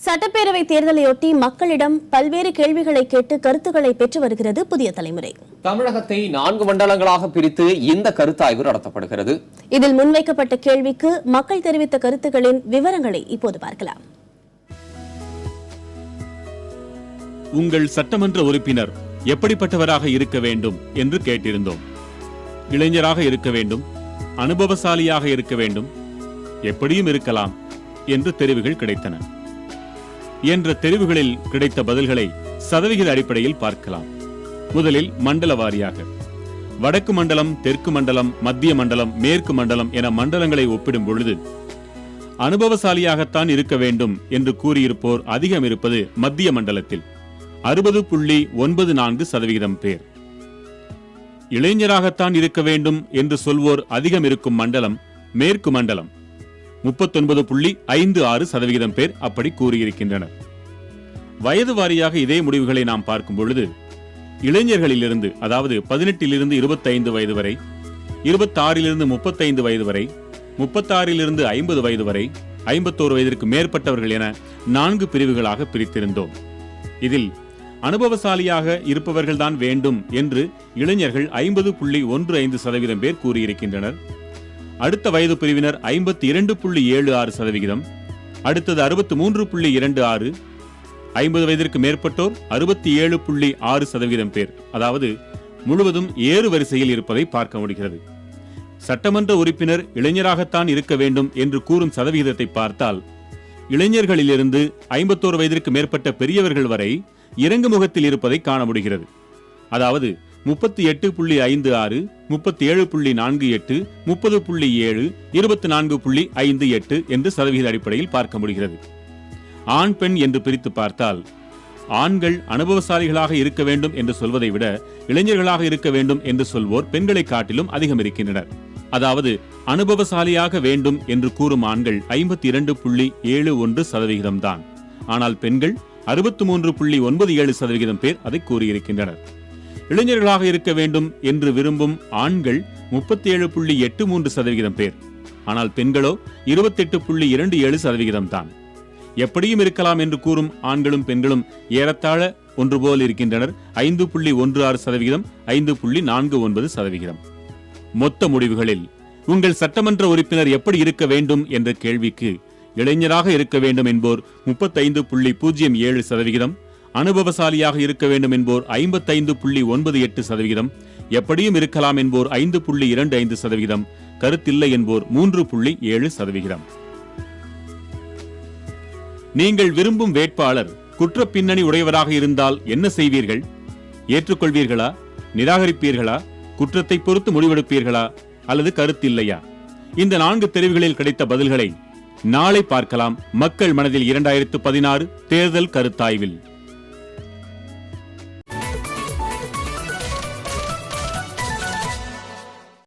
சட்டப்பேரவை தேர்தலையொட்டி மக்களிடம் பல்வேறு கேள்விகளை கேட்டு கருத்துக்களை பெற்று வருகிறது புதிய தலைமுறை. தமிழகத்தை 4 மண்டலங்களாக பிரித்து இந்த கருத்தாய்வு நடத்தப்படுகிறது. இதில் முன்வைக்கப்பட்ட கேள்விக்கு மக்கள் தெரிவித்த கருத்துக்களின் விவரங்களை இப்போது பார்க்கலாம். உங்கள் சட்டமன்ற உறுப்பினர் எப்படிப்பட்டவராக இருக்க வேண்டும் என்று கேட்டிருந்தோம். இளைஞராக இருக்க வேண்டும், அனுபவசாலியாக இருக்க வேண்டும், எப்படியும் இருக்கலாம் என்று தெரிவுகள் கிடைத்தன. என்ற தெரிவுகளில் கிடைத்த பதில்களை சதவிகித அடிப்படையில் பார்க்கலாம். முதலில் மண்டல வாரியாக வடக்கு மண்டலம், தெற்கு மண்டலம், மத்திய மண்டலம், மேற்கு மண்டலம் என மண்டலங்களை ஒப்பிடும் பொழுது அனுபவசாலியாகத்தான் இருக்க வேண்டும் என்று கூறியிருப்போர் அதிகம் இருப்பது மத்திய மண்டலத்தில் 60.94% பேர். இளைஞராகத்தான் இருக்க வேண்டும் என்று சொல்வோர் அதிகம் இருக்கும் மண்டலம் மேற்கு மண்டலம் 39.56% பேர் அப்படி கூறியிருக்கின்றனர். வயது வாரியாக இதே முடிவுகளை நாம் பார்க்கும் பொழுது இளைஞர்களிலிருந்து, அதாவது 18 25 வயது வரை, 26 35 வயது வரை, 36 50 வயது வரை, 51 வயதிற்கு மேற்பட்டவர்கள் என 4 பிரிவுகளாக பிரித்திருந்தோம். இதில் அனுபவசாலியாக இருப்பவர்கள்தான் வேண்டும் என்று இளைஞர்கள் 50.15% பேர் கூறியிருக்கின்றனர். அடுத்த வயது பிரிவினர் 52.76%, அடுத்தது 63.26, 50 வயதிற்கு மேற்பட்டோர் 67.6% பேர், அதாவது முழுவதும் ஏறு வரிசையில் இருப்பதை பார்க்க முடிகிறது. சட்டமன்ற உறுப்பினர் இளைஞராகத்தான் இருக்க வேண்டும் என்று கூறும் சதவிகிதத்தை பார்த்தால் இளைஞர்களிலிருந்து 51 வயதிற்கு மேற்பட்ட பெரியவர்கள் வரை இறங்கு முகத்தில் இருப்பதை காண முடிகிறது. அதாவது 38.56, 37.48, 30.7, 24.58 என்று சதவிகித அடிப்படையில் பார்க்க முடிகிறது. ஆண் பெண் என்று பிரித்து பார்த்தால் ஆண்கள் அனுபவசாலிகளாக இருக்க வேண்டும் என்று சொல்வதை விட இளைஞர்களாக இருக்க வேண்டும் என்று சொல்வோர் பெண்களை காட்டிலும் அதிகம் இருக்கின்றனர். அதாவது அனுபவசாலியாக வேண்டும் என்று கூறும் ஆண்கள் 52.71% தான். ஆனால் பெண்கள் 63.97% பேர் அதை கூறியிருக்கின்றனர். இளைஞர்களாக இருக்க வேண்டும் என்று விரும்பும் ஆண்கள் 37.83% பேர், ஆனால் பெண்களோ 28.27% தான். எப்படியும் இருக்கலாம் என்று கூறும் ஆண்களும் பெண்களும் ஏறத்தாழ ஒன்று போல் இருக்கின்றனர். 5.16%, 5.49%. மொத்த முடிவுகளில் உங்கள் சட்டமன்ற உறுப்பினர் எப்படி இருக்க வேண்டும் என்ற கேள்விக்கு இளைஞராக இருக்க வேண்டும் என்போர் 35.07%, அனுபவசாலியாக இருக்க வேண்டும் என்போர் 55.98%, எப்படியும் இருக்கலாம் என்போர் 5.25%, கருத்தில்லை என்போர் 3.7%. நீங்கள் விரும்பும் வேட்பாளர் குற்ற பின்னணி உடையவராக இருந்தால் என்ன செய்வீர்கள்? ஏற்றுக்கொள்வீர்களா? நிராகரிப்பீர்களா? குற்றத்தை பொறுத்து முடிவெடுப்பீர்களா? அல்லது கருத்தில்லையா? இந்த 4 தெரிவுகளில் கிடைத்த பதில்களை நாளை பார்க்கலாம். மக்கள் மனதில் 2016 தேர்தல் கருத்தாய்வில்.